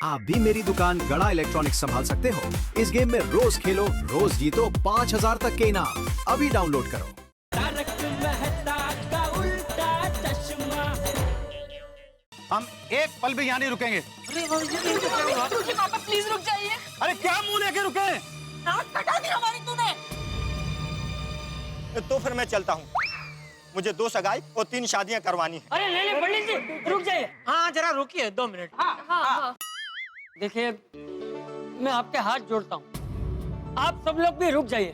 आप भी मेरी दुकान गड़ा इलेक्ट्रॉनिक्स संभाल सकते हो। इस गेम में रोज खेलो, रोज जीतो 5000 तक के इनाम। अभी डाउनलोड करो। तारक मेहता का उल्टा चश्मा। हम एक पल भी यहाँ नहीं रुकेंगे। रुकिए पापा, प्लीज रुक जाइए। अरे क्या मुंह लेके रुके? नाक कटा दी हमारी तूने। तो फिर मैं चलता हूँ, मुझे 2 सगाई और 3 शादियां करवानी है। अरे नहीं पंडित जी रुक जाइए। हाँ जरा रुकिए 2 मिनट। हाँ। देखिए मैं आपके हाथ जोड़ता हूँ, आप सब लोग भी रुक जाइए।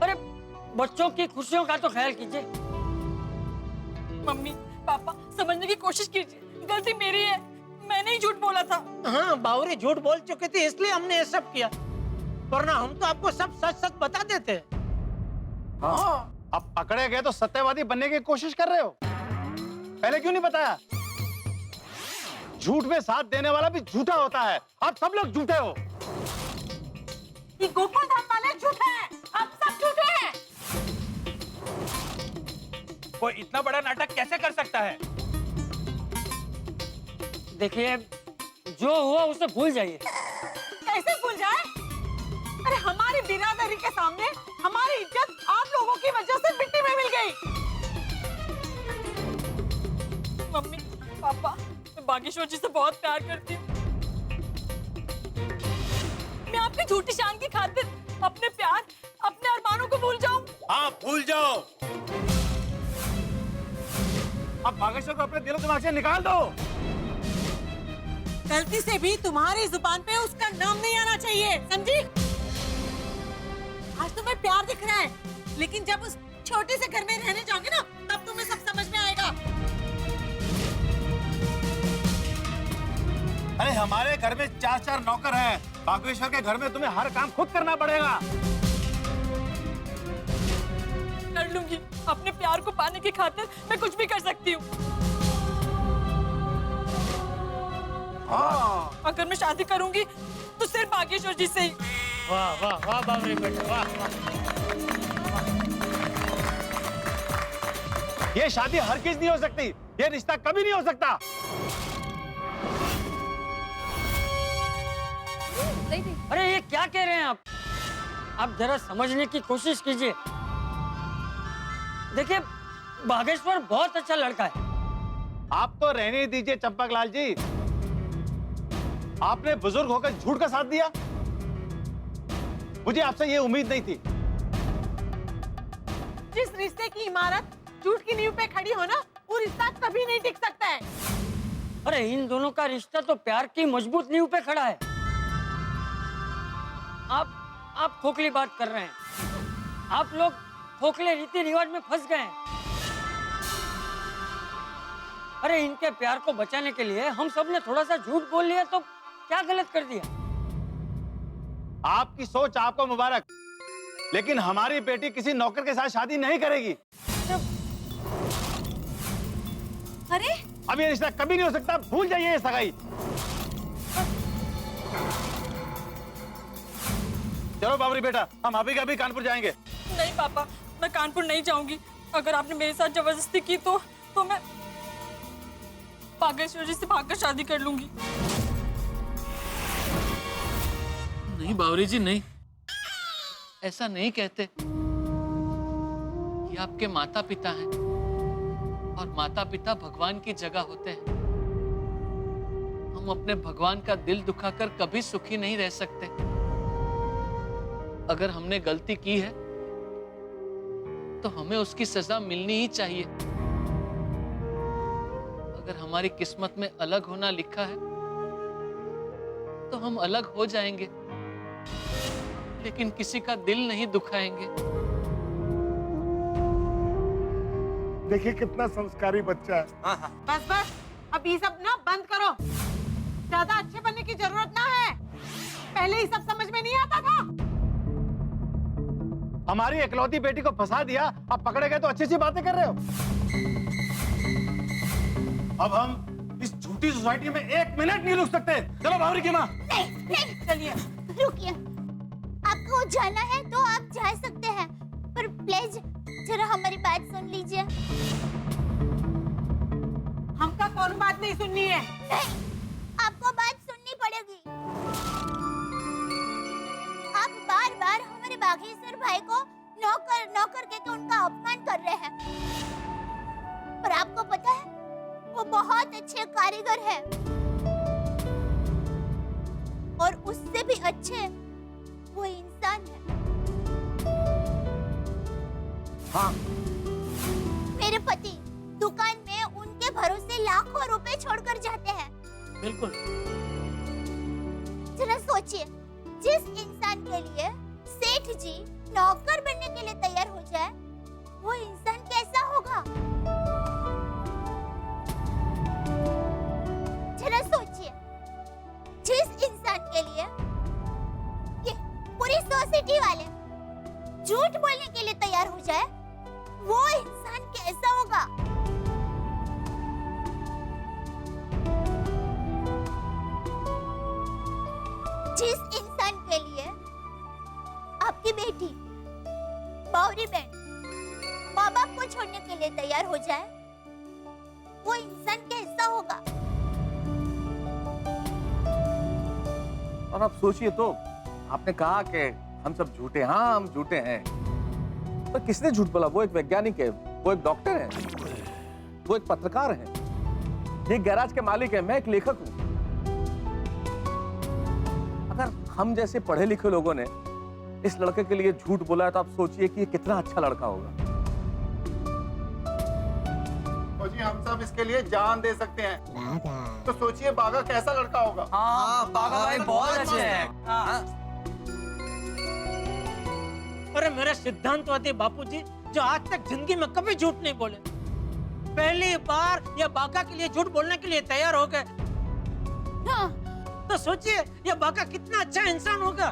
अरे बच्चों की खुशियों का तो ख्याल कीजिए। मम्मी पापा समझने की कोशिश कीजिए, गलती मेरी है, मैंने ही झूठ बोला था। हाँ बावरी झूठ बोल चुके थे इसलिए हमने ये सब किया, वरना हम तो आपको सब सच सच बता देते। हाँ। अब पकड़े गए तो सत्यवादी बनने की कोशिश कर रहे हो, पहले क्यों नहीं बताया? झूठ में साथ देने वाला भी झूठा होता है। आप सब लोग झूठे हो। ये गोकुल धाम वाले झूठे हैं, आप सब झूठे हैं। कोई इतना बड़ा नाटक कैसे कर सकता है? देखिए जो हुआ उसे भूल जाइए। कैसे भूल जाए? अरे हमारी बिरादरी के सामने हमारी इज्जत आप लोगों की वजह से मिट्टी में मिल गई। मम्मी पापा मैं बागेश्वर जी से बहुत प्यार करती हूँ। मैं आपकी झूठी शान की खातिर अपने प्यार, अपने अरमानों को भूल जाऊं? हाँ भूल जाओ। अब बागेश्वर को अपने दिलो दिमाग से निकाल दो। गलती से भी तुम्हारी जुबान पे उसका नाम नहीं आना चाहिए, समझी? आज तुम्हें प्यार दिख रहा है, लेकिन जब उस छोटे से घर में रहने जाओगे ना, तब तुम्हें सब समझ में आएगा। अरे हमारे घर में 4 नौकर हैं, बागेश्वर के घर में तुम्हें हर काम खुद करना पड़ेगा। कर लूंगी, अपने प्यार को पाने की खातिर मैं कुछ भी कर सकती हूँ। हाँ। अगर मैं शादी करूंगी तो सिर्फ बागेश्वर जी से ही। वाह वाह वाह बावरी बेटा वाह। ये शादी हर किस नहीं हो सकती, ये रिश्ता कभी नहीं हो सकता। अरे ये क्या कह रहे हैं आप जरा समझने की कोशिश कीजिए। देखिए बागेश्वर बहुत अच्छा लड़का है। आप तो रहने दीजिए चंपकलाल जी, आपने बुजुर्ग होकर झूठ का साथ दिया। मुझे आपसे ये उम्मीद नहीं थी। जिस रिश्ते की इमारत झूठ की नींव पे खड़ी हो ना, वो रिश्ता कभी नहीं टिक सकता है। अरे इन दोनों का रिश्ता तो प्यार की मजबूत नींव पे खड़ा है। आप खोखली बात कर रहे हैं। आप लोग खोखले रीति रिवाज में फंस गए हैं। अरे इनके प्यार को बचाने के लिए हम सब ने थोड़ा सा झूठ बोल लिया तो क्या गलत कर दिया? आपकी सोच आपको मुबारक, लेकिन हमारी बेटी किसी नौकर के साथ शादी नहीं करेगी। अरे अब ये रिश्ता कभी नहीं हो सकता, भूल जाइए ये सगाई। चलो बाबरी बेटा, हम अभी का अभी कानपुर जाएंगे। नहीं पापा, मैं कानपुर नहीं जाऊंगी। अगर आपने मेरे साथ जबरदस्ती की तो मैं बागेश्वर जी से भागकर शादी कर लूंगी। नहीं बावरी जी नहीं, ऐसा नहीं कहते। ये आपके माता पिता हैं और माता पिता भगवान की जगह होते हैं। हम अपने भगवान का दिल दुखाकर कभी सुखी नहीं रह सकते। अगर हमने गलती की है तो हमें उसकी सजा मिलनी ही चाहिए। अगर हमारी किस्मत में अलग होना लिखा है तो हम अलग हो जाएंगे, लेकिन किसी का दिल नहीं दुखाएंगे। देखिए कितना संस्कारी बच्चा है। बस बस, अब ये सब ना बंद करो। ज्यादा अच्छे बनने की जरूरत ना है, पहले ही सब समझ में नहीं आता था। हमारी इकलौती बेटी को फंसा दिया, अब पकड़े गए तो अच्छी सी बातें कर रहे हो। अब हम इस झूठी सोसाइटी में 1 मिनट नहीं रुक सकते। चलो बावरी की माँ। नहीं चलिए रुकिए, आपको जाना है तो आप जा सकते हैं, पर प्लीज जरा हमारी बात सुन लीजिए। हम उसका कौन बात नहीं सुननी है? नहीं, आपको बात सुननी पड़ेगी। आप बार बार हमारे बागेश्वर भाई को नौकर नौकर कहकर उनका अपमान कर रहे हैं। पर आपको पता है, वो बहुत अच्छे कारीगर है और उससे भी अच्छे वो इंसान है। हाँ। मेरे पति दुकान में उनके भरोसे लाखों रुपए छोड़कर जाते हैं। बिल्कुल। जरा सोचिए, जिस इंसान के लिए सेठ जी नौकर बनने के लिए तैयार हो जाए, वो इंसान कैसा होगा? जरा सोचिए, जिस इंसान के लिए ये पूरी सोसाइटी वाले झूठ बोलने के लिए तैयार हो जाए, वो इंसान कैसा होगा? जिस इंसान के लिए आपकी बेटी बावरी बहन माँ बाप को छोड़ने के लिए तैयार हो जाए, वो इंसान कैसा होगा? और आप सोचिए तो, आपने कहा कि हम सब झूठे, हाँ हम झूठे हैं, पर किसने झूठ बोला? वो एक वैज्ञानिक है, वो एक डॉक्टर है, वो एक पत्रकार है, ये गैराज के मालिक है, मैं एक लेखक हूं। अगर हम जैसे पढ़े लिखे लोगों ने इस लड़के के लिए झूठ बोला है, तो आप सोचिए कि ये कितना अच्छा लड़का होगा। और जी हम सब इसके लिए जान दे सकते हैं। तो सोचिए बागा कैसा लड़का होगा। हाँ बागा भाई बहुत अच्छे हैं। अरे मेरे सिद्धांतवादी बापूजी, जो आज तक जिंदगी में कभी झूठ नहीं बोले, पहली बार ये बागा के लिए झूठ बोलने के लिए तैयार हो गए। हाँ। तो सोचिए ये बागा कितना अच्छा इंसान होगा।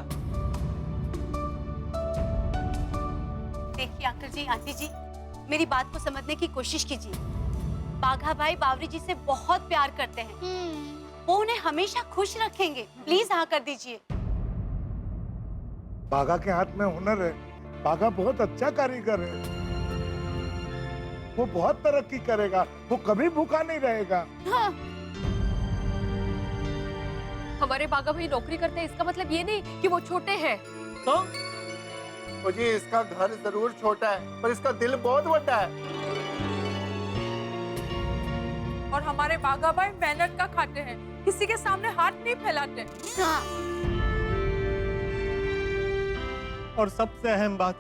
देखिए अंकल जी, आंटी जी, मेरी बात को समझने की कोशिश कीजिए। बाघा भाई बावरी जी से बहुत प्यार करते हैं, वो उन्हें हमेशा खुश रखेंगे। प्लीज हाँ कर दीजिए। बागा के हाथ में हुनर है, बागा बहुत अच्छा कारीगर है, वो बहुत तरक्की करेगा, वो कभी भूखा नहीं रहेगा। हाँ। हमारे बाघा भाई नौकरी करते हैं, इसका मतलब ये नहीं कि वो छोटे हैं। तो जी इसका घर जरूर छोटा है, पर इसका दिल बहुत बड़ा है। और हमारे बाघा भाई मेहनत का खाते हैं, किसी के सामने हाथ नहीं फैलाते। हाँ। और सबसे अहम बात,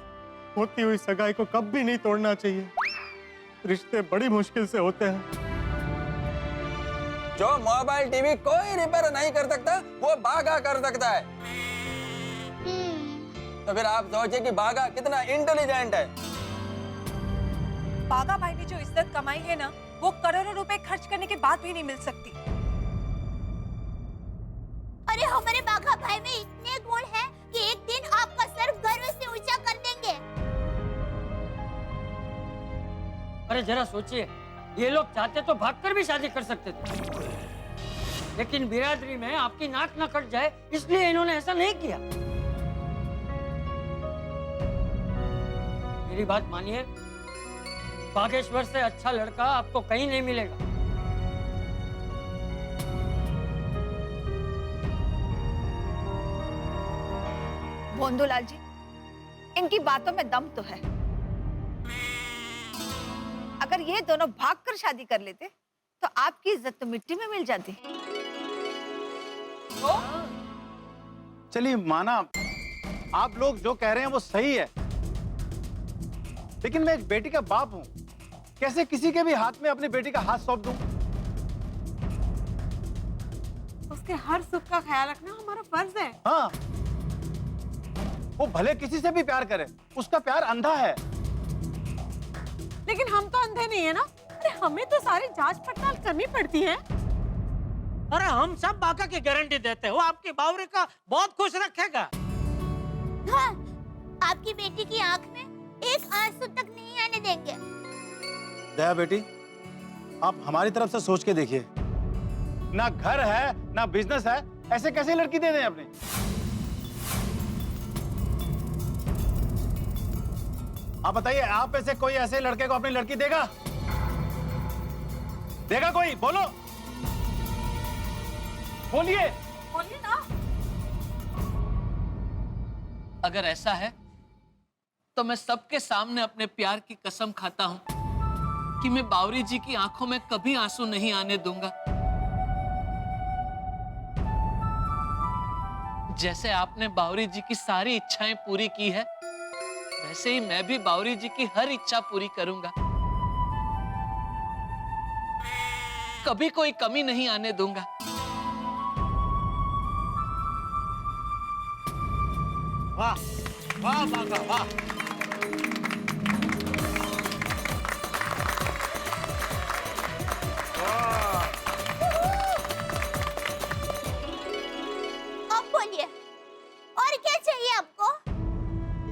होती हुई सगाई को कभी नहीं तोड़ना चाहिए। रिश्ते बड़ी मुश्किल से होते हैं। जो मोबाइल टीवी कोई रिपेयर नहीं कर सकता, वो बागा कर सकता है। तो फिर आप सोचिए कि बागा कितना इंटेलिजेंट है। बाघा भाई ने जो इज्जत कमाई है ना, वो करोड़ों रुपए खर्च करने के बाद भी नहीं मिल सकती। अरे हमारे बाघा भाई में इतने गुण हैं कि एक दिन आपका सर गर्व से ऊंचा कर देंगे। अरे जरा सोचिए, ये लोग चाहते तो भागकर भी शादी कर सकते थे, लेकिन बिरादरी में आपकी नाक न कट जाए इसलिए इन्होंने ऐसा नहीं किया। मेरी बात मानिए, बागेश्वर से अच्छा लड़का आपको कहीं नहीं मिलेगा। भोंदूलाल जी, इनकी बातों में दम तो है। अगर ये दोनों भागकर शादी कर लेते तो आपकी इज्जत तो मिट्टी में मिल जाती। चलिए माना, आप लोग जो कह रहे हैं वो सही है, लेकिन मैं एक बेटी का बाप हूं, कैसे किसी के भी हाथ में अपनी बेटी का हाथ सौंप दूं? उसके हर सुख का ख्याल रखना हमारा फर्ज है। हाँ, वो भले किसी से भी प्यार करे, उसका प्यार अंधा है। लेकिन हम तो अंधे नहीं है ना। अरे हमें तो सारी जांच पड़ताल करनी पड़ती है। अरे हम सब बाघा की गारंटी देते हैं, वो आपकी बावरी का बहुत खुश रखेगा। हाँ, आपकी बेटी की आंख में एक आंसू तक नहीं आने देंगे। दया बेटी, आप हमारी तरफ से सोच के देखिए, ना घर है ना बिजनेस है, ऐसे कैसे लड़की दे दें अपनी? आप बताइए, आप में से कोई ऐसे लड़के को अपनी लड़की देगा? देगा कोई? बोलो, बोलिए। बोलिए ना। अगर ऐसा है तो मैं सबके सामने अपने प्यार की कसम खाता हूं कि मैं बावरी जी की आंखों में कभी आंसू नहीं आने दूंगा। जैसे आपने बावरी जी की सारी इच्छाएं पूरी की है, वैसे ही मैं भी बावरी जी की हर इच्छा पूरी करूंगा। कभी कोई कमी नहीं आने दूंगा। वाह वाह बाघा वाह। अब बोलिए, और क्या चाहिए आपको?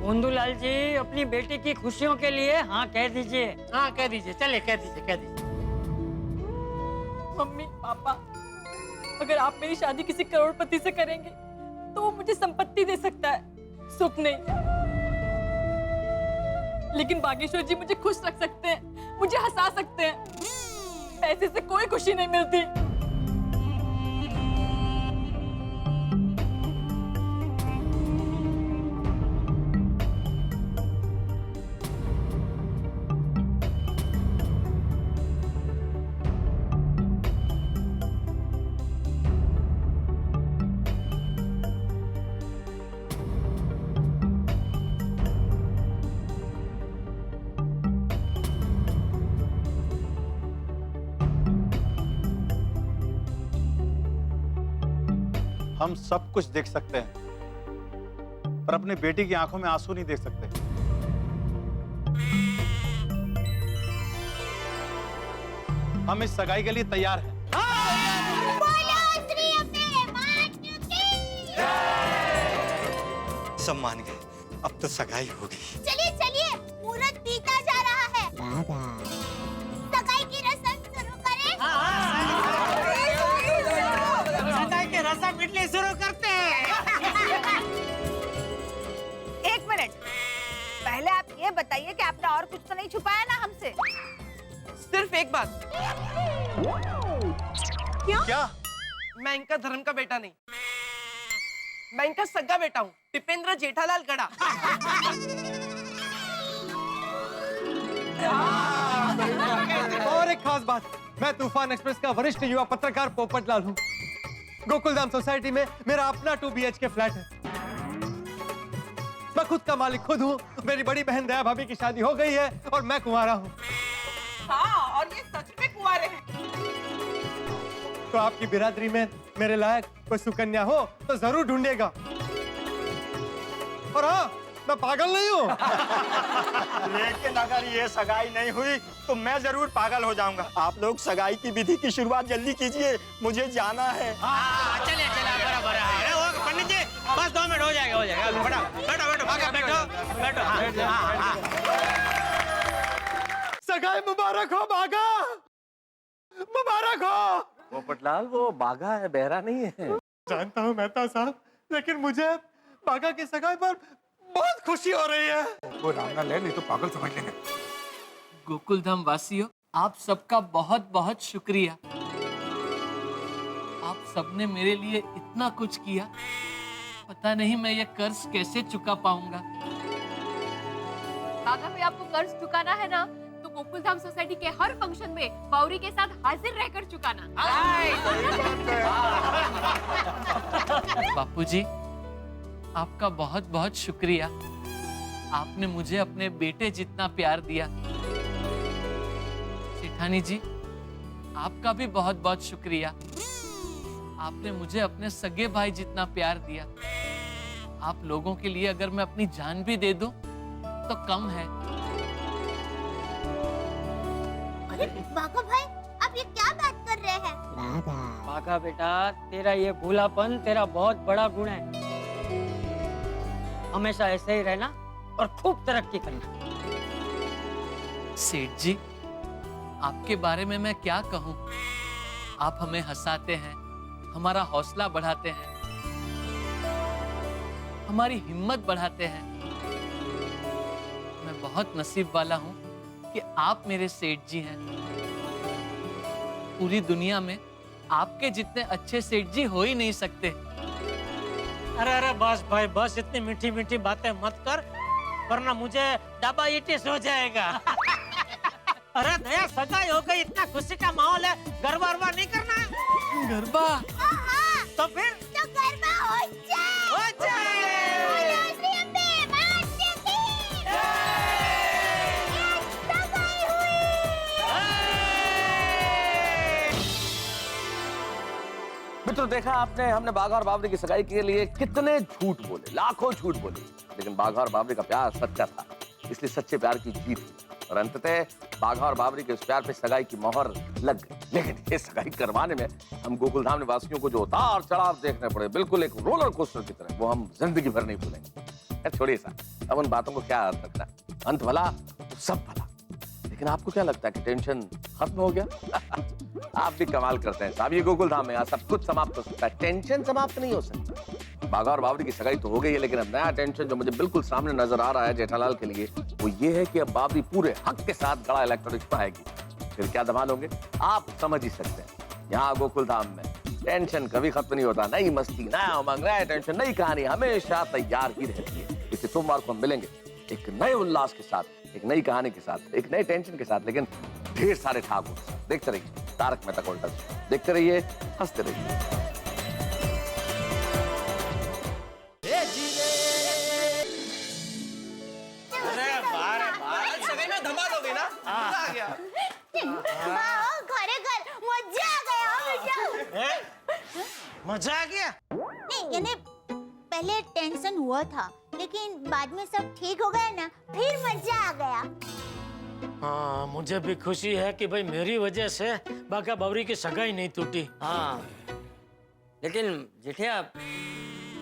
मोंदूलाल जी, अपनी बेटी की खुशियों के लिए हाँ कह दीजिए। हाँ कह दीजिए, चले कह दीजिए, कह दीजिए। मम्मी पापा, अगर आप मेरी शादी किसी करोड़पति से करेंगे तो वो मुझे संपत्ति दे सकता है, सुख नहीं। लेकिन बागेश्वर जी मुझे खुश रख सकते हैं, मुझे हंसा सकते हैं। पैसे से कोई खुशी नहीं मिलती। हम सब कुछ देख सकते हैं, पर अपनी बेटी की आंखों में आंसू नहीं देख सकते। हम इस सगाई के लिए तैयार हैं। सब मान गए, अब तो सगाई होगी। चलिए चलिए, मुहूर्त बीता जा रहा है। सगाई की रस्म शुरू करें। सगाई की रस्म मिटनी शुरू करते हैं। एक मिनट, पहले आप ये बताइए कि आपने और कुछ तो नहीं छुपाया ना हमसे? सिर्फ एक बात, क्या? मैं इनका धर्म का बेटा नहीं, मैं इनका सगा बेटा हूँ, टिपेंद्र जेठालाल गड़ा। और एक खास बात, मैं तूफान एक्सप्रेस का वरिष्ठ युवा पत्रकार पोपटलाल हूँ। गोकुलधाम सोसाइटी में मेरा अपना 2 BHK फ्लैट है। मैं खुद का मालिक खुद हूँ। मेरी बड़ी बहन दया भाभी की शादी हो गई है और मैं कुंवारा हूँ। हाँ, और ये सच में कुंवारे हैं। तो आपकी बिरादरी में मेरे लायक कोई सुकन्या हो तो जरूर ढूंढिएगा। और हाँ, मैं पागल नहीं हूँ। लेकिन अगर ये सगाई नहीं हुई तो मैं जरूर पागल हो जाऊंगा। आप लोग सगाई की विधि की शुरुआत जल्दी कीजिए, मुझे जाना है। चलिए चलिए, बराबर है। वो पंडित जी, बस 2 मिनट हो जाएगा, हो जाएगा। बैठो बैठो बैठो, भागा बैठो बैठो। हाँ। सगाई मुबारक हो बागा, मुबारक हो। पोपटलाल, वो बाघा है, बहरा नहीं है। जानता हूँ मेहता साहब, लेकिन मुझे बागा की सगाई पर बहुत खुशी हो रही है। वो नाम ना ले, नहीं तो पागल समझ लेंगे। गोकुलधाम वासियों, आप सबका बहुत बहुत शुक्रिया। आप सबने मेरे लिए इतना कुछ किया, पता नहीं मैं ये कर्ज कैसे चुका पाऊंगा। बाघा भाई, आपको कर्ज चुकाना है ना, तो गोकुलधाम सोसाइटी के हर फंक्शन में बावरी के साथ हाजिर रहकर चुकाना। बापूजी, आपका बहुत बहुत शुक्रिया। आपने मुझे अपने बेटे जितना प्यार दिया। सेठानी जी, आपका भी बहुत बहुत शुक्रिया। आपने मुझे अपने सगे भाई जितना प्यार दिया। आप लोगों के लिए अगर मैं अपनी जान भी दे दूं तो कम है। अरे बाघा भाई, आप ये क्या बात कर रहे हैं? बाघा बेटा, तेरा ये भूलापन तेरा बहुत बड़ा गुण है। हमेशा ऐसे ही रहना और खूब तरक्की करना। सेठ जी, आपके बारे में मैं क्या कहूं? आप हमें हंसाते हैं, हमारा हौसला बढ़ाते हैं, हमारी हिम्मत बढ़ाते हैं। मैं बहुत नसीब वाला हूं कि आप मेरे सेठ जी हैं। पूरी दुनिया में आपके जितने अच्छे सेठ जी हो ही नहीं सकते। अरे अरे बस भाई बस, इतनी मीठी मीठी बातें मत कर, वरना मुझे डायबिटीज हो जाएगा। अरे नया सगाई हो गई, इतना खुशी का माहौल है, गरबा वरबा नहीं करना है? गरबा? तो फिर तो गरबा हो जाए। हो जाए। मित्रों, देखा आपने, हमने बाघा और बावरी की सगाई के लिए कितने झूठ बोले, लाखों झूठ बोले, लेकिन बाघा और बावरी का प्यार सच्चा था, इसलिए सच्चे प्यार की जीत हुई और अंततः बाघा और बावरी के उस प्यार पे सगाई की मोहर लग गई। लेकिन ये सगाई करवाने में हम गोकुलधाम निवासियों को जो उतार चढ़ाव देखने पड़े, बिल्कुल एक रोलर कोस्टर की तरह, वो हम जिंदगी भर नहीं भूलेंगे। छोड़िए सा, अब उन बातों को क्या अर्थ रखना, अंत भला तो सब भला। लेकिन आपको क्या लगता है कि टेंशन खत्म हो गया? आप भी कमाल करते हैं साहब, ये गोकुलधाम में यहाँ सब कुछ समाप्त हो सकता है, टेंशन समाप्त नहीं हो सकता। बाघा और बावरी की सगाई तो हो गई है, लेकिन अब नया टेंशन जो मुझे बिल्कुल सामने नजर आ रहा है जेठालाल के लिए, वो ये है कि अब बावरी पूरे हक के साथ गड़ा इलेक्ट्रॉनिक्स पर आएगी। फिर क्या धमाल होंगे आप समझ ही सकते हैं। यहाँ गोकुलधाम में टेंशन कभी खत्म नहीं होता, नई मस्ती, नया उमंग, नया टेंशन, नई कहानी हमेशा तैयार ही रहती है। इसी सोमवार को हम मिलेंगे एक नए उल्लास के साथ, एक नई कहानी के साथ, एक नए टेंशन के साथ, लेकिन ढेर सारे ठाकुर के साथ। देखते रहिए तारक मेहता का उल्टा चश्मा, देखते रहिए, हंसते रहिए। धमाल हो गई ना, मजा आ गया। खरेखर मजा आ गया बेटा। मजा आ गया? नहीं, यानी पहले टेंशन हुआ था, लेकिन बाद में सब ठीक हो गया ना, फिर मजा आ गया। हाँ, मुझे भी खुशी है कि भाई मेरी वजह से बाघा बावरी की सगाई नहीं टूटी। हाँ, लेकिन जेठिया,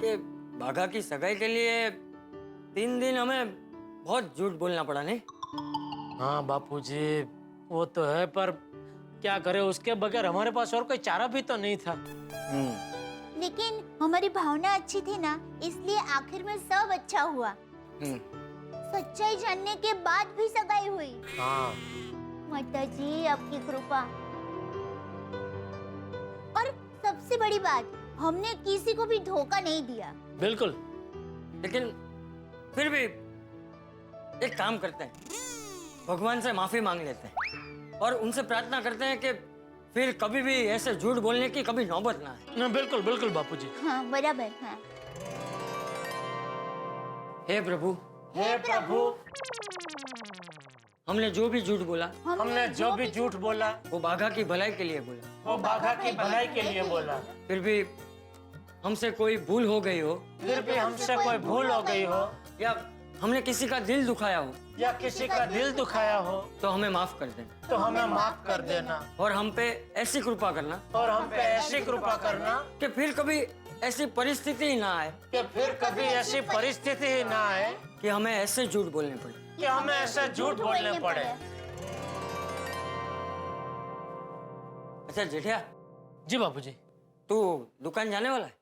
ये बाघा की सगाई के लिए 3 दिन हमें बहुत झूठ बोलना पड़ा नहीं? हाँ बापूजी, वो तो है, पर क्या करे, उसके बगैर हमारे पास और कोई चारा भी तो नहीं था। लेकिन हमारी भावना अच्छी थी ना, इसलिए आखिर में सब अच्छा हुआ। सच्चाई जानने के बाद भी सगाई हुई। हाँ। माता जी आपकी कृपा। और सबसे बड़ी बात, हमने किसी को भी धोखा नहीं दिया। बिल्कुल। लेकिन फिर भी एक काम करते हैं, भगवान से माफी मांग लेते हैं और उनसे प्रार्थना करते हैं कि फिर कभी भी ऐसे झूठ बोलने की कभी नौबत ना आए। ना, बिल्कुल बिल्कुल बापूजी। हाँ बराबर। हाँ। हे प्रभु, हे प्रभु, हमने जो भी झूठ बोला, वो बाघा की भलाई के लिए बोला, वो बाघा की भलाई के लिए बोला। फिर भी हमसे कोई भूल हो गई हो, या हमने किसी का दिल दुखाया हो, तो हमें माफ कर देना, और हम पे ऐसी कृपा करना, कि फिर कभी ऐसी परिस्थिति ही ना आए, कि हमें ऐसे झूठ बोलने पड़े। अच्छा जेठिया। जी बापूजी। तू दुकान जाने वाला है?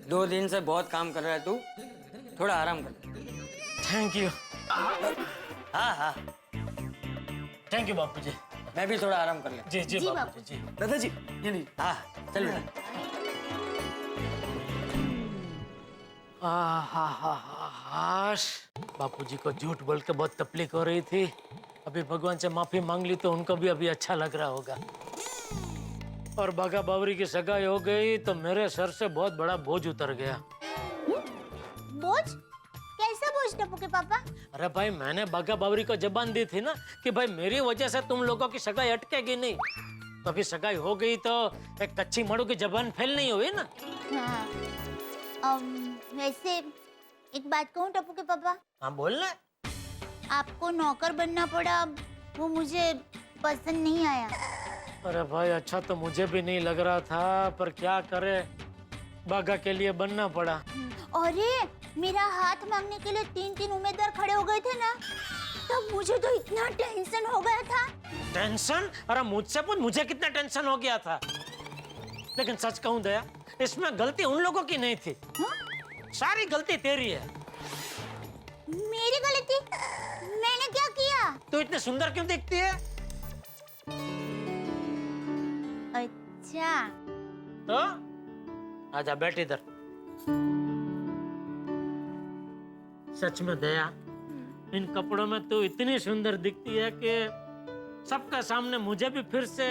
2 दिन से बहुत काम कर रहा है तू, थोड़ा आराम कर। Thank you. हाँ, थैंक यू बापूजी। मैं भी थोड़ा आराम कर ले। जी जी बापूजी। दादाजी ये नहीं। हाँ चल बेटा। बापूजी को झूठ बोल के बहुत तकलीफ हो रही थी, अभी भगवान से माफी मांग ली तो उनको भी अभी अच्छा लग रहा होगा। और बाघा बावरी की सगाई हो गई तो मेरे सर से बहुत बड़ा बोझ उतर गया। बोझ? कैसा बोझ टप्पू के पापा? अरे भाई, मैंने बाघा बावरी को जबान दी थी ना कि भाई मेरी वजह से तुम लोगों की सगाई अटकेगी नहीं, तो अभी सगाई हो गई तो एक कच्ची मड़ू की जबान फेल नहीं हुई ना। हाँ। वैसे एक बात कहूँ टप्पू के पापा? हाँ बोलना। आपको नौकर बनना पड़ा, वो मुझे पसंद नहीं आया। अरे भाई, अच्छा तो मुझे भी नहीं लग रहा था, पर क्या करे, बाघा के लिए बनना पड़ा। अरे मेरा हाथ मांगने के लिए 3 उम्मीदवार खड़े हो गए थे ना, तब मुझे तो इतना टेंशन हो गया था। टेंशन? अरे मुझसे पूछ, मुझे कितना टेंशन हो गया था। लेकिन सच कहूं दया, इसमें गलती उन लोगों की नहीं थी। सारी गलती तेरी है। मेरी गलती? मैंने क्या किया? तू इतने सुंदर क्यों दिखती है? अच्छा तो आजा बैठ इधर। सच में दया, इन कपड़ों में तू इतनी सुंदर दिखती है कि सबके सामने मुझे भी फिर से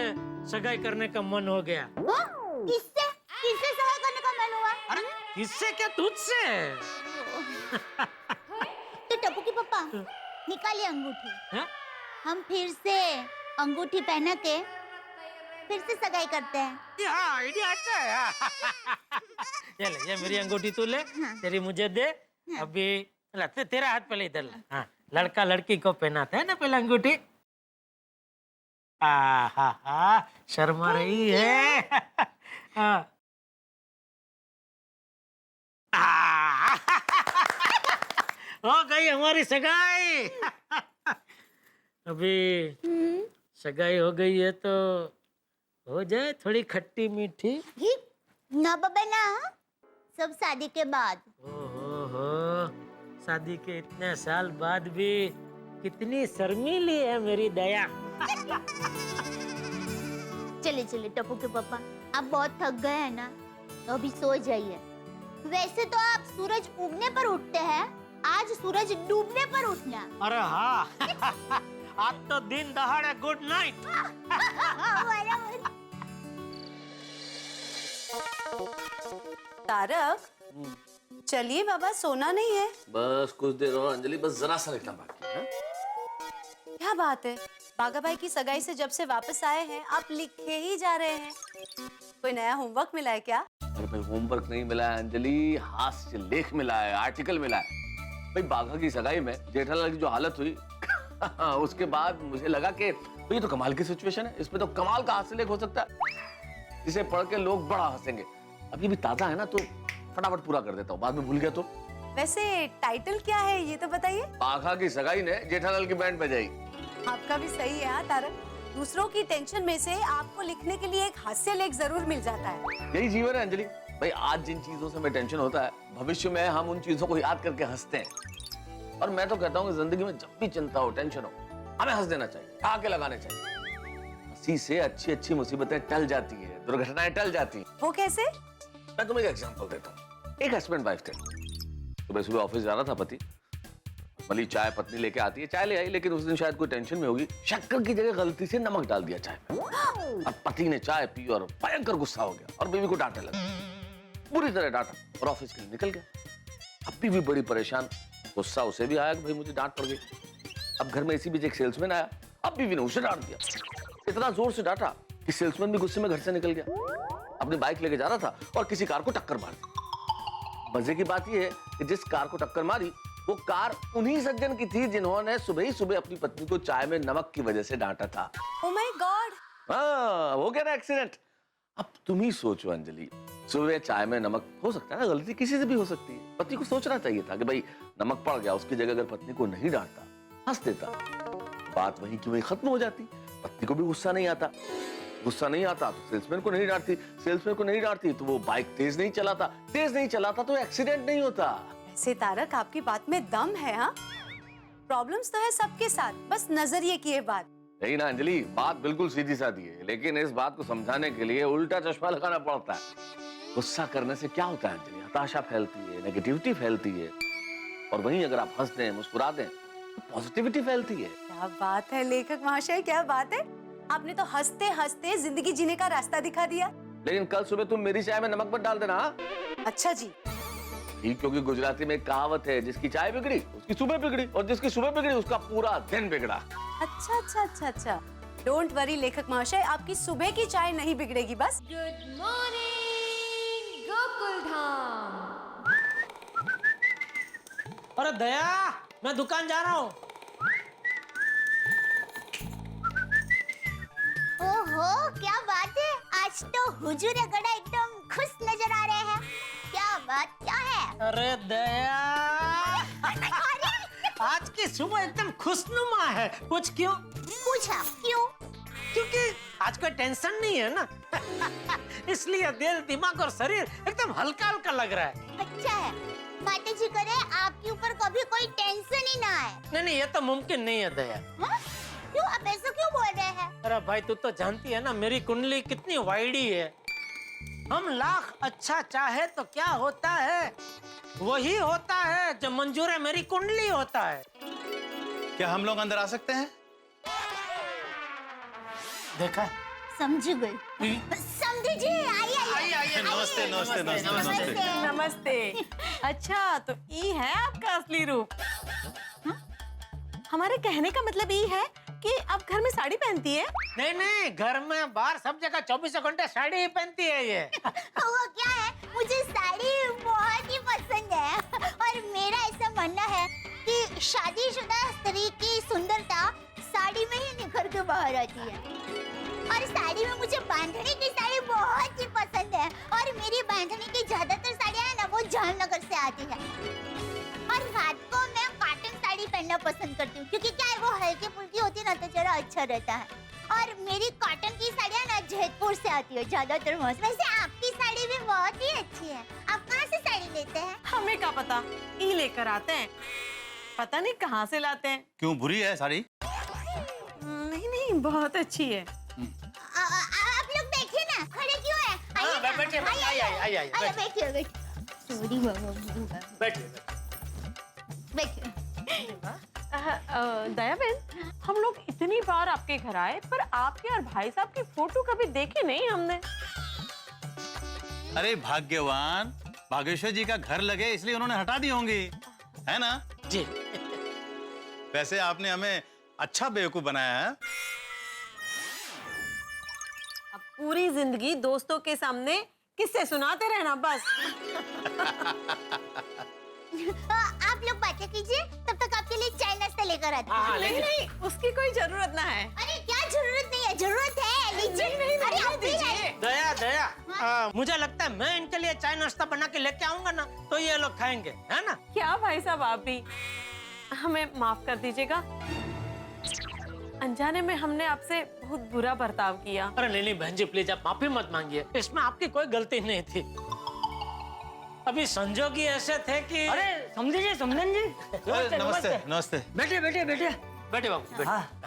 सगाई करने का मन हो गया। किससे किससे सगाई करने का मन हुआ? अरे किससे क्या, तुझसे। तो टप्पू की पापा निकालिए अंगूठी। हैं? हम फिर से अंगूठी पहना के फिर से सगाई करते हैं। ये आइडिया अच्छा है। ये ले, ये मेरी अंगूठी तू ले, तेरी मुझे दे। अभी ला, तेरा हाथ पहले इधर ला। हाँ, लड़का लड़की को पहनाता है ना पहले अंगूठी। हा शर्मा रही है। हो गई हमारी सगाई। अभी सगाई हो गई है तो हो जाए थोड़ी खट्टी मीठी। ना बाबा ना, सब शादी के बाद। ओहो, शादी के इतने साल बाद भी कितनी शर्मीली है मेरी दया। चलिए चलिए टप्पू के पापा, आप बहुत थक गए हैं ना, तो अभी सो जाइए। वैसे तो आप सूरज उगने पर उठते हैं, आज सूरज डूबने पर उठना। अरे हाँ। आज तो दिन दहाड़े गुड नाइट। तारक, चलिए बाबा, सोना नहीं है। बस कुछ देर और अंजलि, बस जरा सा लिखना बाकी है। क्या बात है, बाघा भाई की सगाई से जब से वापस आए हैं आप लिखे ही जा रहे हैं। कोई नया होमवर्क मिला है क्या? अरे भाई होमवर्क नहीं मिला है अंजलि, हास्य लेख मिला है, आर्टिकल मिला है। भाई बाघा की सगाई में जेठालाल की जो हालत हुई उसके बाद मुझे लगा कि ये तो कमाल की सिचुएशन है, इसमें तो कमाल का हास्य लेख हो सकता है जिसे पढ़ के लोग बड़ा हंसेंगे। अब ये भी ताजा है ना, तो फटाफट पूरा कर देता हूँ, बाद में भूल गया तो। वैसे टाइटल क्या है ये तो बताइए। बाघा की सगाई ने जेठालाल की बैंड बजाई। आपका भी सही है हाँ तारक, दूसरों की टेंशन में से आपको लिखने के लिए एक हास्य लेख जरूर मिल जाता है। यही जीवन है अंजलि। भाई आज जिन चीजों से हमें टेंशन होता है, भविष्य में हम उन चीजों को याद करके हंसते हैं। और मैं तो कहता हूँ कि जिंदगी में जब भी चिंता हो, टेंशन हो, हमें हंस देना चाहिए, आके लगाने चाहिए। हंसी से अच्छी अच्छी मुसीबतें टल जाती है, दुर्घटनाएं टल जाती है। वो कैसे? मैं तुम्हें एक एग्जांपल देता हूँ। एक हस्बैंड वाइफ थे, सुबह सुबह ऑफिस जा रहा था पति, भली चाय पत्नी लेके आती है, चाय ले आई, लेकिन उस दिन शायद कोई टेंशन में होगी, शक्कर की जगह गलती से नमक डाल दिया चाय में। अब पति ने चाय पी और भयंकर गुस्सा हो गया और बीवी को डांटने लगा, बुरी तरह डांटा और ऑफिस के लिए निकल गया। अब बीवी बड़ी परेशान, गुस्सा उसे भी आया कि भाई मुझे डांट पड़ गई। अब घर में इसी बीच एक सेल्समैन आया, अब बीवी ने उसे डांट दिया, इतना जोर से डांटा कि सेल्समैन भी गुस्से में घर से निकल गया। अपनी बाइक लेके जा रहा था और किसी कार को टक्कर मार दी। मजे की बात यह है कि जिस कार को टक्कर मारी वो कार उन्हीं सज्जन की थी जिन्होंने सुबह ही सुबह अपनी पत्नी को चाय में नमक की वजह से डांटा था। Oh my God. हाँ, हो गया ना एक्सीडेंट। अब तुम ही सोचो अंजलि, सुबह चाय में नमक, हो सकता है ना गलती किसी से भी हो सकती है। पति को सोचना चाहिए था कि भाई नमक पड़ गया, उसकी जगह अगर पत्नी को नहीं डांटता, हंस देता, बात वहीं की वहीं खत्म हो जाती। पत्नी को भी गुस्सा नहीं आता, गुस्सा नहीं आता तो सेल्समैन को नहीं डांटती, सेल्समैन को नहीं डांटती तो वो बाइक तेज नहीं चलाता, तेज नहीं चलाता तो एक्सीडेंट नहीं होता। वैसे तारक आपकी बात में दम है हाँ? प्रॉब्लम्स तो है सबके साथ, बस नजरिए की है बात। नहीं ना अंजलि, बात बिल्कुल सीधी सादी है, लेकिन इस बात को समझाने के लिए उल्टा चश्मा लगाना पड़ता है। गुस्सा करने से क्या होता है अंजलि? हताशा फैलती है, नेगेटिविटी फैलती है, और वहीं अगर आप हंस दें, मुस्कुरा दें तो पॉजिटिविटी फैलती है। क्या बात है लेखक महाशय, क्या बात है, आपने तो हंसते हंसते जिंदगी जीने का रास्ता दिखा दिया। लेकिन कल सुबह तुम मेरी चाय में नमक मत डाल देना। अच्छा जी। ठीक, क्योंकि गुजराती में एक कहावत है, जिसकी चाय बिगड़ी उसकी सुबह बिगड़ी, और जिसकी सुबह बिगड़ी उसका पूरा दिन बिगड़ा। अच्छा अच्छा अच्छा अच्छा, डोंट वरी लेखक महाशय, आपकी सुबह की चाय नहीं बिगड़ेगी बस। Good morning Gokuldham. अरे दया, मैं दुकान जा रहा हूँ। ओहो क्या बात है, आज तो हुजूर गड़ा एकदम खुश नजर आ रहे हैं। क्या बात क्या है? अरे दया, आज की सुबह एकदम खुशनुमा है। पूछ क्यों? पूछा क्यों? क्योंकि आज कोई टेंशन नहीं है ना। इसलिए दिल, दिमाग और शरीर एकदम हल्का हल्का लग रहा है। अच्छा है, माता जी करे आपके ऊपर कभी कोई टेंशन ही ना आए। नहीं नहीं, ये तो मुमकिन नहीं है दया। हाँ? क्यों आप ऐसा क्यों बोल रहे हैं? अरे भाई तू तो जानती है ना मेरी कुंडली कितनी वाइडी है। हम लाख अच्छा चाहे तो क्या होता है, वही होता है जो मंजूर है मेरी कुंडली होता है। क्या हम लोग अंदर आ सकते हैं? देखा? समझ गई। समझी जी, आइए। नमस्ते नमस्ते नमस्ते। नमस्ते। अच्छा तो ये है आपका असली रूप। हाँ? हमारे कहने का मतलब ये है कि आप घर में साड़ी पहनती है? नहीं नहीं, घर में बाहर सब जगह 24 घंटे साड़ी ही पहनती है ये। वो क्या है, मुझे साड़ी बहुत ही पसंद है और मेरा ऐसा मानना है कि शादीशुदा स्त्री की सुंदरता साड़ी में ही निखर के बाहर आती है। और साड़ी में मुझे बांधनी की साड़ी बहुत ही पसंद है और मेरी बांधनी की ज्यादातर साड़ियाँ है ना वो जामनगर से आती है। और रात को मैं कॉटन साड़ी पहनना पसंद करती हूँ क्योंकि क्या है वो हल्की फुल्की होती है ना तो जरा अच्छा रहता है। और मेरी कॉटन की साड़ियाँ ना जयपुर से आती है ज्यादातर। वैसे आपकी साड़ी भी बहुत ही अच्छी है। आप कहाँ से साड़ी लेते हैं? हमें क्या पता, ये लेकर आते हैं, पता नहीं कहाँ से लाते हैं। क्यों, बुरी है साड़ी? नहीं नहीं, बहुत अच्छी है। आप लोग बैठिए ना, खड़े क्यों हैं? आइए ना, बैठिए, आइए, बैठिए। सॉरी बाबा, बैठिए। दया बहन, हम लोग इतनी बार आपके घर आए पर आपके और भाई साहब की फोटो कभी देखी नहीं हमने। अरे भाग्यवान, बागेश्वर जी का घर लगे इसलिए उन्होंने हटा दी होंगी, है ना? जी। वैसे आपने हमें अच्छा बेवकूफ बनाया है। अब पूरी जिंदगी दोस्तों के सामने किससे सुनाते रहना बस। आप लोग बातें कीजिए, तब तक आपके लिए चाय नाश्ता लेकर आते हैं। नहीं नहीं, उसकी कोई जरूरत ना है। अरे क्या जरूरत नहीं है, जरूरत है, लीजिए। अरे आप भी लाइए। दया, मुझे लगता है मैं इनके लिए चाय नाश्ता बना के लेके आऊंगा ना तो ये लोग खाएंगे, है ना? क्या भाई साहब, आप भी हमें माफ कर दीजिएगा, अनजाने में हमने आपसे बहुत बुरा बर्ताव किया। अरे नहीं नहीं बहन जी, प्लीज आप माफी मत मांगिए, इसमें आपकी कोई गलती नहीं थी। अभी संजोग ही ऐसे थे कि अरे समझे जी, समझन जी। नमस्ते नमस्ते। बैठिए बैठिए बैठिए। बैठे बाबू, बैठे। हाँ।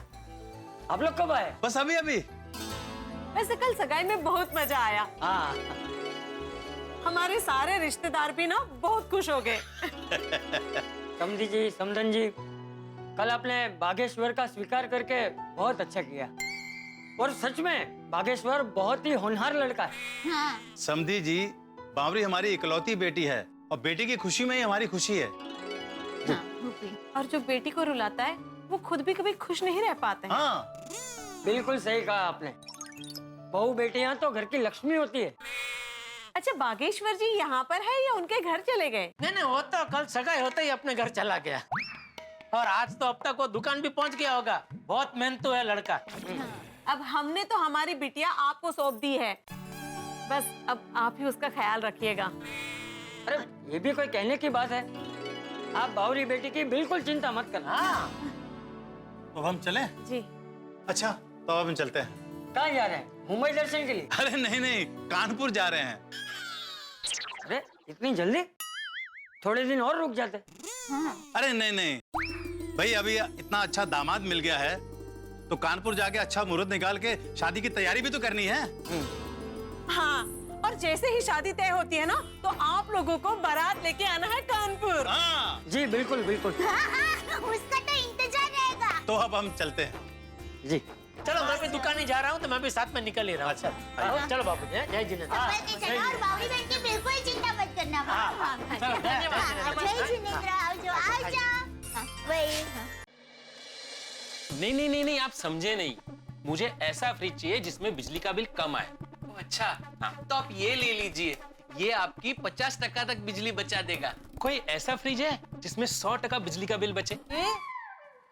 आप लोग कब आए? बस अभी अभी। वैसे कल सगाई में बहुत मजा आया। हाँ। हमारे सारे रिश्तेदार भी ना बहुत खुश हो गए। समझी जी, समझन जी, कल आपने बागेश्वर का स्वीकार करके बहुत अच्छा किया और सच में बागेश्वर बहुत ही होनहार लड़का है। हाँ। समधी जी, बावरी हमारी इकलौती बेटी है और बेटी की खुशी में ही हमारी खुशी है। हाँ, और जो बेटी को रुलाता है वो खुद भी कभी खुश नहीं रह पाते हैं। हाँ। बिल्कुल सही कहा आपने, बहू बेटियां तो घर की लक्ष्मी होती है। अच्छा, बागेश्वर जी यहाँ पर है या उनके घर चले गए? नहीं नहीं, वो तो कल सगाई होते ही अपने घर चला गया और आज तो अब तक वो दुकान भी पहुंच गया होगा। बहुत मेहनतू है लड़का। अब हमने तो हमारी बिटिया आपको सौंप दी है, बस अब आप ही उसका ख्याल रखिएगा। अरे ये भी कोई कहने की बात है, आप बावरी बेटी की बिल्कुल चिंता मत करना। हाँ। तो हम चलें? जी। अच्छा, तो अब हम चलते हैं। कहाँ जा रहे हैं? मुंबई दर्शन के लिए? अरे नहीं नहीं, कानपुर जा रहे हैं। अरे इतनी जल्दी? थोड़े दिन और रुक जाते। अरे नहीं नहीं भाई, अभी इतना अच्छा दामाद मिल गया है तो कानपुर जाके अच्छा मुहूर्त निकाल के शादी की तैयारी भी तो करनी है। हाँ, और जैसे ही शादी तय होती है ना तो आप लोगों को बारात लेके आना है कानपुर। हाँ। जी बिल्कुल बिल्कुल। उसका तो इंतजार रहेगा। तो अब हम चलते हैं। जी चलो, मैं भी दुकान ही जा रहा हूँ तो मैं भी साथ में निकल ही रहा हूँ। अच्छा चलो बाबू, जय जिनेन्द्र। और बावरी बहन की बिल्कुल चिंता मत करना। चलो, धन्यवाद। जय जिनेन्द्र, आओ जाओ, आओ जाओ। वही। नहीं नहीं नहीं नहीं, आप समझे नहीं। मुझे ऐसा फ्रिज चाहिए जिसमें बिजली का बिल कम आए। अच्छा हाँ, तो आप ये ले लीजिए, ये आपकी 50% तक बिजली बचा देगा। कोई ऐसा फ्रिज है जिसमें 100% बिजली का बिल बचे?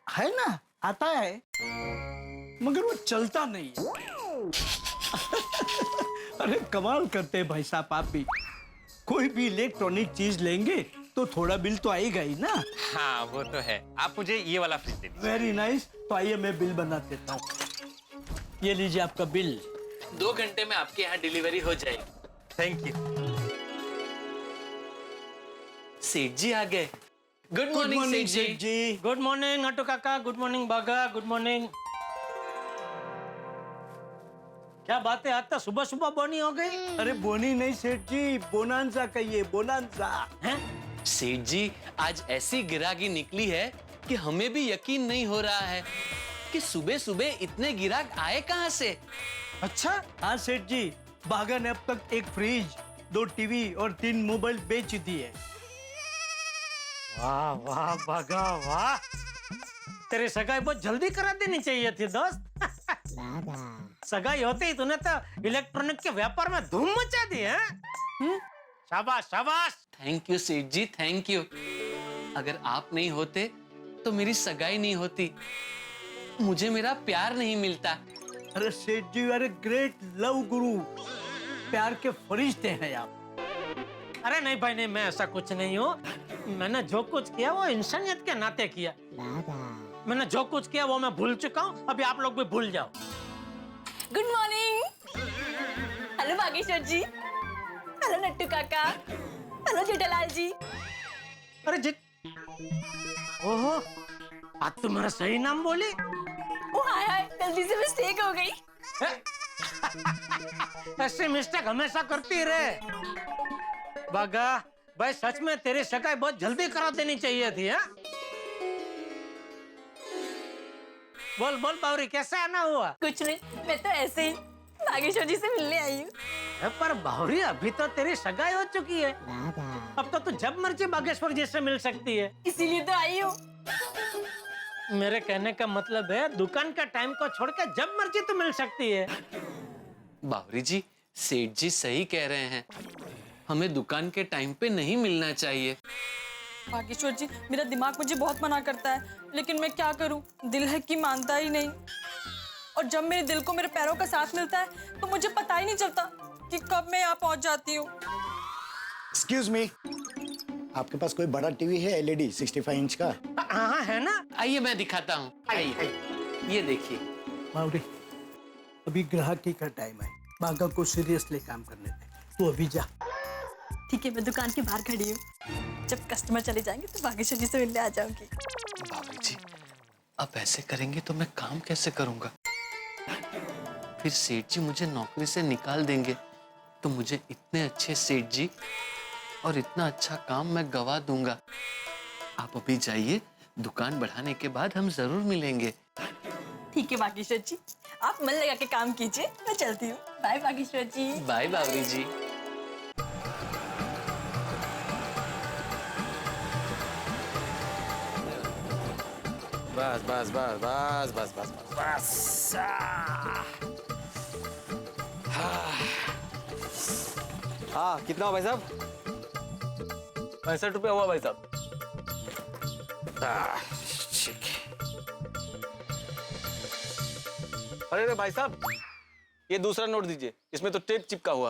है ना, आता है मगर वो चलता नहीं है। अरे कमाल करते हैं भाई साहब आप भी। कोई भी इलेक्ट्रॉनिक चीज लेंगे तो थोड़ा बिल तो आएगा ही ना। हाँ वो तो है। आप मुझे ये वाला फ्रिज दे दीजिए। Very nice. तो आइए मैं बिल बना देता हूँ। ये लीजिए आपका बिल। 2 घंटे में आपके यहाँ डिलीवरी हो जाएगी। Thank you. सेठ जी आ गए। गुड मॉर्निंग सेठ जी। गुड मॉर्निंग नट्टू काका, गुड मॉर्निंग बागा, गुड मॉर्निंग। क्या बात है, आज तो सुबह सुबह बोनी हो गई? अरे बोनी नहीं सेठ जी, बोनांजा कहिए, बोनांजा। हैं? सेठ जी आज ऐसी गिराकी निकली है कि हमें भी यकीन नहीं हो रहा है कि सुबह सुबह इतने गिराक आए कहाँ से। अच्छा? हाँ सेठ जी, बागा ने अब तक 1 फ्रिज, 2 टीवी और 3 मोबाइल बेच दिए। वाह वाह बागा वाह, तेरी सगाई बहुत जल्दी करा देनी चाहिए थी दोस्त। सगाई होते ही तूने तो इलेक्ट्रॉनिक के व्यापार में धूम मचा दी है। शाबाश शाबाश। थैंक यू सेठ जी, थैंक यू। अगर आप नहीं होते तो मेरी सगाई नहीं होती, मुझे मेरा प्यार नहीं मिलता। अरे सेठ जी, अरे ग्रेट लव गुरु, प्यार के फरिश्ते हैं आप। अरे नहीं भाई नहीं, मैं ऐसा कुछ नहीं हूँ। मैंने जो कुछ किया वो इंसानियत के नाते किया। मैंने जो कुछ किया वो मैं भूल चुका हूँ, अभी आप लोग भी भूल जाओ। Good morning. हेलो बागेश्वर जी, हेलो नट्टू काका, हेलो जेठालाल जी। अरे ओहो, आज तुम्हारा सही नाम बोली। ओ हाय हाय, गलती से मिस्टेक हो गई। ऐसे मिस्टेक हमेशा करती रहे। बागा भाई सच में तेरी सगाई बहुत जल्दी करा देनी चाहिए थी। हा? बोल बोल बावरी, कैसा आना हुआ? कुछ नहीं, मैं तो ऐसे ही बागेश्वर जी से मिलने आई हूँ। पर बावरी अभी तो तेरी सगाई हो चुकी है, अब तो तू जब मर्जी बागेश्वर जी से मिल सकती है। इसीलिए तो आई हूँ। मेरे कहने का मतलब है दुकान का टाइम को छोड़कर जब मर्जी तू मिल सकती है। बावरी जी, सेठ जी सही कह रहे हैं, हमें दुकान के टाइम पे नहीं मिलना चाहिए। बागेश्वर जी, मेरा दिमाग मुझे बहुत मना करता है, लेकिन मैं क्या करूं, दिल है कि मानता ही नहीं। और जब मेरे दिल को मेरे पैरों का साथ मिलता है तो मुझे पता ही नहीं चलता कि कब मैं यहाँ पहुंच जाती हूँ। एक्सक्यूज मी, आपके पास कोई बड़ा टीवी है LED 65 इंच का? हाँ है ना, आइए मैं दिखाता हूँ। आइए, ये देखिए। बावरी, अभी ग्राहकी का टाइम है, बागा को सीरियसली काम करने दे, तू अभी जा। ठीक है, मैं दुकान के बाहर खड़ी हूँ, जब कस्टमर चले जाएंगे तो बागेश्वर जी से मिलने आ जाऊंगी। बावरी जी, अब ऐसे करेंगे तो मैं काम कैसे करूंगा? फिर सेठ जी मुझे नौकरी से निकाल देंगे तो मुझे इतने अच्छे सेठ जी और इतना अच्छा काम मैं गवा दूंगा। आप अभी जाइए, दुकान बढ़ाने के बाद हम जरूर मिलेंगे। ठीक है बागेश्वर जी, आप मन लगा के काम कीजिए, मैं चलती हूँ। बाय बागेश्वर जी। बाय बावरी जी। बस बस बस बस बस बस बस बस। हाँ, कितना हुआ भाई साहब? 65 रुपया हुआ भाई साहब। ठीक। अरे भाई साहब, ये दूसरा नोट दीजिए, इसमें तो टेप चिपका हुआ।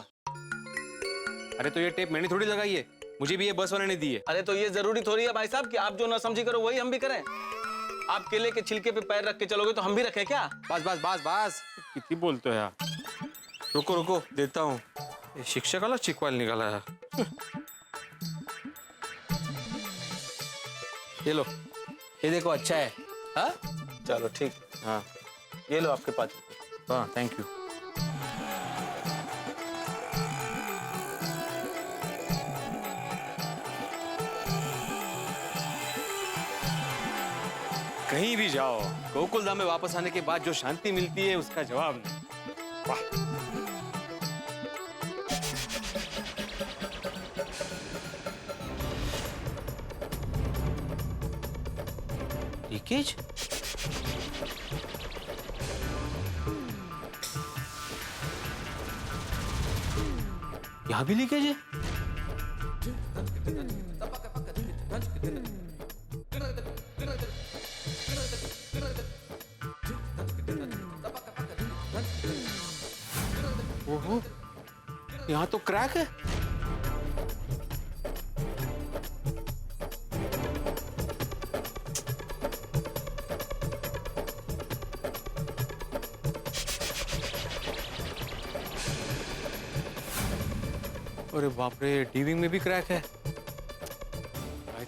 अरे तो ये टेप मैंने थोड़ी लगाई है, मुझे भी ये बस वाले ने दी है। अरे तो ये जरूरी थोड़ी है भाई साहब कि आप जो ना समझी करो वही हम भी करें। आप केले के छिलके पे पैर रख के चलोगे तो हम भी रखें क्या? बस बस बस बस, कितनी बोलते हो यार। रुको रुको, देता हूँ। ये शिक्षक वाला चिकवाल निकाला है। ये लो, ये देखो अच्छा है। हाँ चलो ठीक। हाँ ये लो आपके पास। हाँ थैंक यू। कहीं भी जाओ, गोकुलधाम में वापस आने के बाद जो शांति मिलती है उसका जवाब नहीं। वाह। लीकेज? यहाँ भी लीकेज है? ओहो, यहाँ तो क्रैक है। अरे बाप रे, टीवी में भी क्रैक है।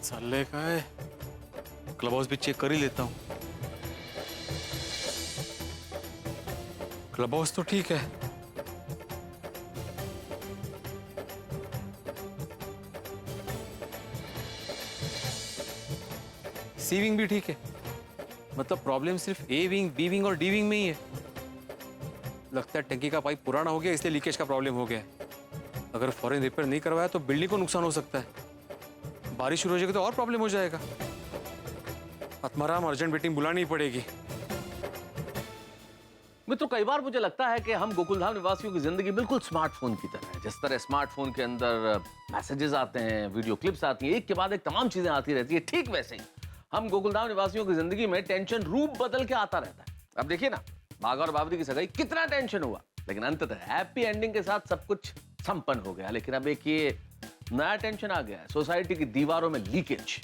साले का है, क्लब हाउस भी चेक कर ही लेता हूँ। क्लब हाउस तो ठीक है, सी विंग भी ठीक है। मतलब प्रॉब्लम सिर्फ ए विंग, बी विंग और डी विंग में ही है। लगता है टंकी का पाइप पुराना हो गया, इसलिए लीकेज का प्रॉब्लम हो गया है। अगर फौरन रिपेयर नहीं करवाया तो बिल्डिंग को नुकसान हो सकता है। बारिश शुरू हो जाएगी तो और प्रॉब्लम हो जाएगा। आत्माराम अर्जेंट मीटिंग बुलानी ही पड़ेगी। मित्रों, कई बार मुझे लगता है कि हम गोकुलधाम निवासियों की जिंदगी बिल्कुल स्मार्टफोन की तरह है। जिस तरह स्मार्टफोन के अंदर मैसेजेस आते हैं, वीडियो क्लिप्स आती हैं, एक के बाद एक तमाम चीजें आती रहती है, ठीक वैसे ही हम गोकुलधाम निवासियों की जिंदगी में टेंशन रूप बदल के आता रहता है। अब देखिए ना, बाघा और बावरी की सगाई, कितना टेंशन हुआ, लेकिन अंततः हैप्पी एंडिंग के साथ सब कुछ संपन्न हो गया। लेकिन अब एक ये नया टेंशन आ गया है, सोसाइटी की दीवारों में लीकेज।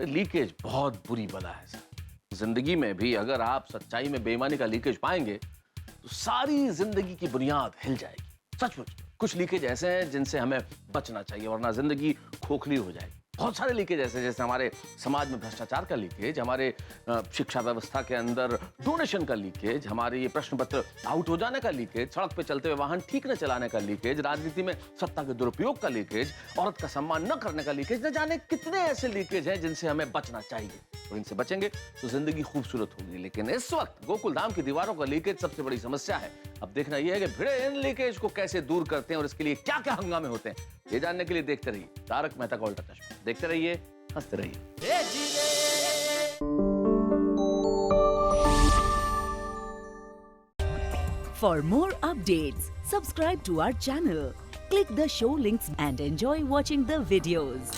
लीकेज बहुत बुरी बला है सर। जिंदगी में भी अगर आप सच्चाई में बेईमानी का लीकेज पाएंगे तो सारी जिंदगी की बुनियाद हिल जाएगी। सचमुच कुछ लीकेज ऐसे हैं जिनसे हमें बचना चाहिए, वरना जिंदगी खोखली हो जाएगी। बहुत सारे लीकेज ऐसे, जैसे हमारे समाज में भ्रष्टाचार का लीकेज, हमारे शिक्षा व्यवस्था के अंदर डोनेशन का लीकेज, हमारे ये प्रश्न पत्र आउट हो जाने का लीकेज, सड़क पे चलते हुए वाहन ठीक न चलाने का लीकेज, राजनीति में सत्ता के दुरुपयोग का लीकेज, औरत का सम्मान न करने का लीकेज, न जाने कितने ऐसे लीकेज हैं जिनसे हमें बचना चाहिए। और इनसे बचेंगे तो जिंदगी खूबसूरत होगी। लेकिन इस वक्त गोकुलधाम की दीवारों का लीकेज सबसे बड़ी समस्या है। अब देखना यह है कि भिड़े इन लीकेज को कैसे दूर करते हैं और इसके लिए क्या क्या हंगामे होते हैं। ये जानने के लिए देखते रहिए तारक मेहता का उल्टा चश्मा। देखते रहिए, हंसते रहिए। For more updates, subscribe to our channel, click the show links and enjoy watching the videos.